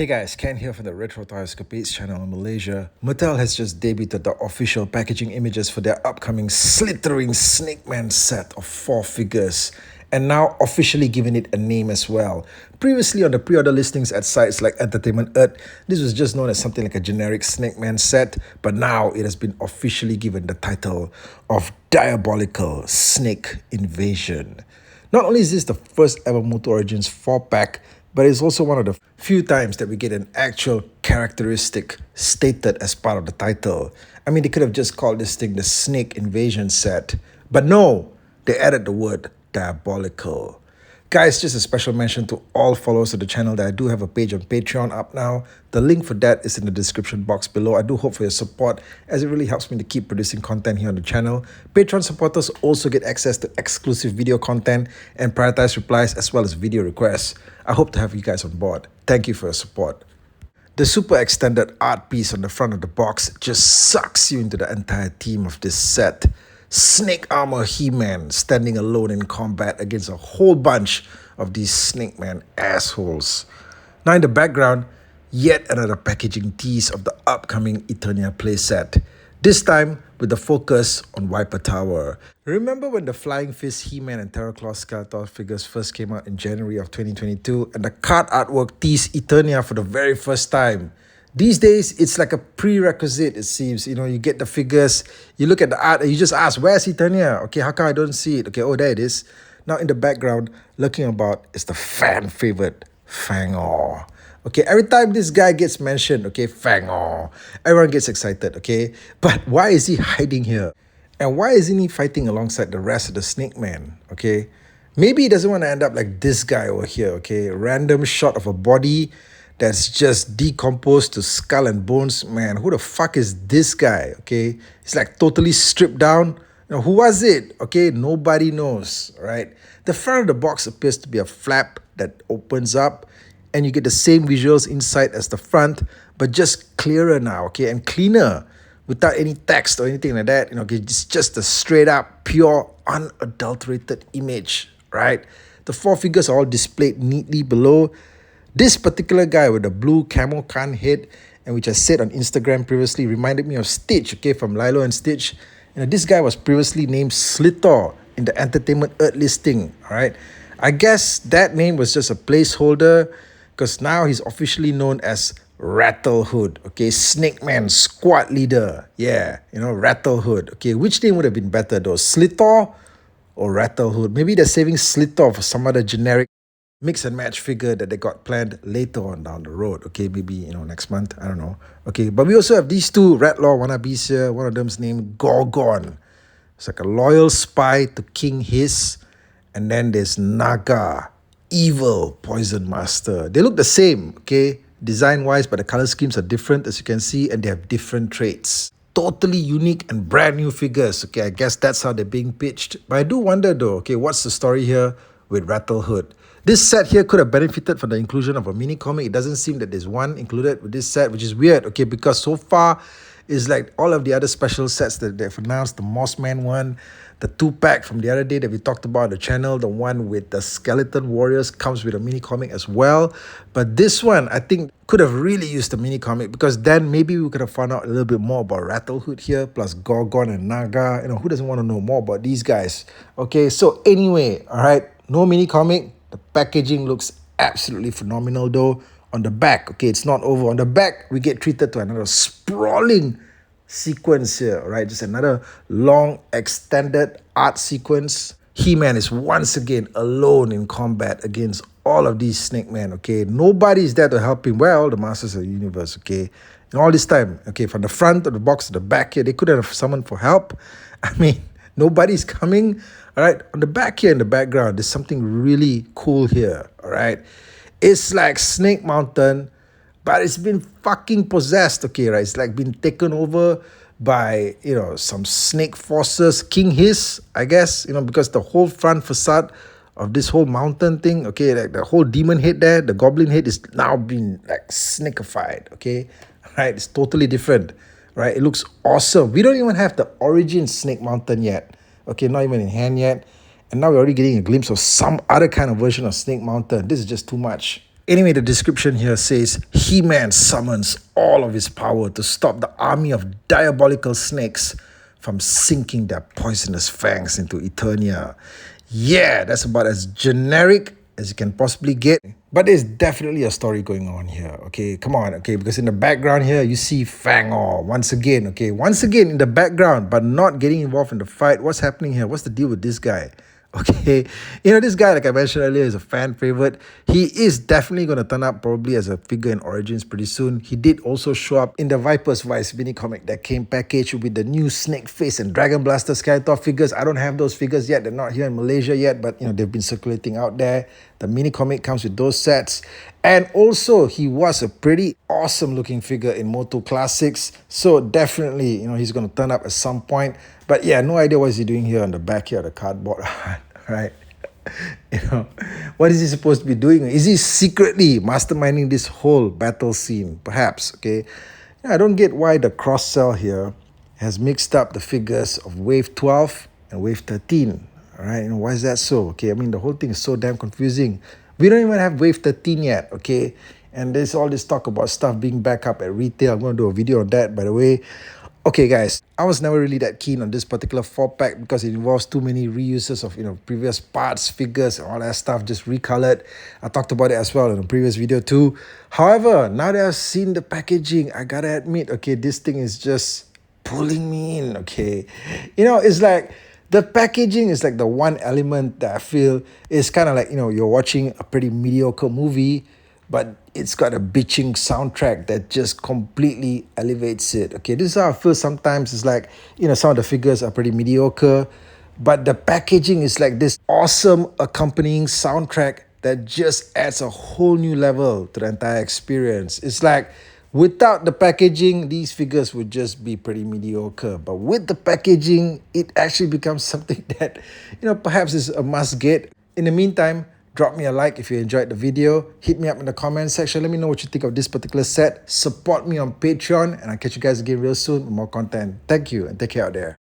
Hey guys, Ken here from the Retro Toy Escapades channel in Malaysia. Mattel has just debuted the official packaging images for their upcoming slithering Snake Man set of 4 figures, and now officially giving it a name as well. Previously on the pre-order listings at sites like Entertainment Earth, this was just known as something like a generic Snake Man set, but now it has been officially given the title of Diabolical Snake Invasion. Not only is this the first ever MOTU Origins 4-pack, but it's also one of the few times that we get an actual characteristic stated as part of the title. I mean, they could have just called this thing the Snake Invasion set, but no, they added the word Diabolical. Guys, just a special mention to all followers of the channel that I do have a page on Patreon up now. The link for that is in the description box below. I do hope for your support as it really helps me to keep producing content here on the channel. Patreon supporters also get access to exclusive video content and prioritized replies as well as video requests. I hope to have you guys on board. Thank you for your support. The super extended art piece on the front of the box just sucks you into the entire theme of this set. Snake Armor He-Man standing alone in combat against a whole bunch of these Snake Man assholes. Now in the background, yet another packaging tease of the upcoming Eternia playset. This time with the focus on Wiper Tower. Remember when the Flying Fist He-Man and Terraclaw Skeletor figures first came out in January of 2022 and the card artwork teased Eternia for the very first time? These days, it's like a prerequisite, it seems. You know, you get the figures, you look at the art, and you just ask, where's Eternia? Okay, how come I don't see it? Okay, oh, there it is. Now, in the background, looking about, is the fan favorite, Fangor. Okay, every time this guy gets mentioned, okay, Fangor, everyone gets excited, okay? But why is he hiding here? And why isn't he fighting alongside the rest of the Snake Man, okay? Maybe he doesn't want to end up like this guy over here, okay? Random shot of a body that's just decomposed to skull and bones. Man, who the fuck is this guy? Okay, he's like totally stripped down. Now, who was it? Okay, nobody knows, right? The front of the box appears to be a flap that opens up and you get the same visuals inside as the front, but just clearer now, okay, and cleaner without any text or anything like that. You know, okay, it's just a straight up, pure, unadulterated image, right? The 4 figures are all displayed neatly below. This particular guy with the blue camo can head, and which I said on Instagram previously, reminded me of Stitch, okay, from Lilo and Stitch. You know, this guy was previously named Slithor in the Entertainment Earth listing, all right? I guess that name was just a placeholder because now he's officially known as Rattlehood, okay, Snake Man squad leader. Yeah, you know, Rattlehood. Okay, which name would have been better though, Slithor or Rattlehood? Maybe they're saving Slithor for some other generic mix and match figure that they got planned later on down the road. Okay, maybe, you know, next month. I don't know. Okay, but we also have these 2 Ratlaw wannabes here. One of them's named Gorgon. It's like a loyal spy to King Hiss. And then there's Naga, evil poison master. They look the same, okay, design-wise, but the color schemes are different, as you can see, and they have different traits. Totally unique and brand new figures. Okay, I guess that's how they're being pitched. But I do wonder though, okay, what's the story here with Rattlehood? This set here could have benefited from the inclusion of a mini comic. It doesn't seem that there's one included with this set, which is weird, okay, because so far it's like all of the other special sets that they've announced, the Mossman one, the 2-pack from the other day that we talked about on the channel, the one with the Skeleton Warriors comes with a mini comic as well. But this one, I think, could have really used a mini comic because then maybe we could have found out a little bit more about Rattlehood here, plus Gorgon and Naga. You know, who doesn't want to know more about these guys? Okay, so anyway, all right, no mini comic. The packaging looks absolutely phenomenal though. On the back, okay, it's not over. On the back, we get treated to another sprawling sequence here, right? Just another long, extended art sequence. He-Man is once again alone in combat against all of these Snake Men, okay? Nobody is there to help him. Well, the Masters of the Universe, okay? And all this time, okay, from the front of the box to the back here, they couldn't have summoned for help. I mean, nobody's coming. All right, on the back here in the background, there's something really cool here, all right? It's like Snake Mountain, but it's been fucking possessed, okay, right? It's like been taken over by, you know, some snake forces, King Hiss, I guess, you know, because the whole front facade of this whole mountain thing, okay, like the whole demon head there, the goblin head is now being like snakified, okay? Right, it's totally different, right? It looks awesome. We don't even have the origin Snake Mountain yet. Okay, not even in hand yet. And now we're already getting a glimpse of some other kind of version of Snake Mountain. This is just too much. Anyway, the description here says He-Man summons all of his power to stop the army of diabolical snakes from sinking their poisonous fangs into Eternia. Yeah, that's about as generic as you can possibly get. But there's definitely a story going on here, okay? Come on, okay? Because in the background here, you see Fangor once again, okay? Once again in the background, but not getting involved in the fight. What's happening here? What's the deal with this guy? Okay, this guy, like I mentioned earlier, is a fan favorite. He is definitely going to turn up probably as a figure in Origins pretty soon. He did also show up in the Viper's Vice mini comic that came packaged with the new Snake Face and Dragon Blaster Skeletor figures. I don't have those figures yet. They're not here in Malaysia yet, but they've been circulating out there. The mini comic comes with those sets. And also, he was a pretty awesome looking figure in MOTU Classics. So definitely, he's going to turn up at some point. But yeah, no idea what is he doing here on the back here of the cardboard, right? What is he supposed to be doing? Is he secretly masterminding this whole battle scene? Perhaps, okay? I don't get why the cross-sell here has mixed up the figures of Wave 12 and Wave 13. All right, why is that so? Okay, I mean, the whole thing is so damn confusing. We don't even have Wave 13 yet, okay? And there's all this talk about stuff being back up at retail. I'm going to do a video on that, by the way. Okay, guys, I was never really that keen on this particular 4-pack because it involves too many reuses of, previous parts, figures, and all that stuff just recolored. I talked about it as well in a previous video too. However, now that I've seen the packaging, I gotta admit, okay, this thing is just pulling me in, okay? It's like the packaging is like the one element that I feel is kind of like, you're watching a pretty mediocre movie, but it's got a bitching soundtrack that just completely elevates it. Okay, this is how I feel sometimes. It's like, some of the figures are pretty mediocre, but the packaging is like this awesome accompanying soundtrack that just adds a whole new level to the entire experience. It's like, without the packaging, these figures would just be pretty mediocre. But with the packaging, it actually becomes something that, perhaps is a must get. In the meantime, drop me a like if you enjoyed the video. Hit me up in the comment section. Let me know what you think of this particular set. Support me on Patreon, and I'll catch you guys again real soon with more content. Thank you, and take care out there.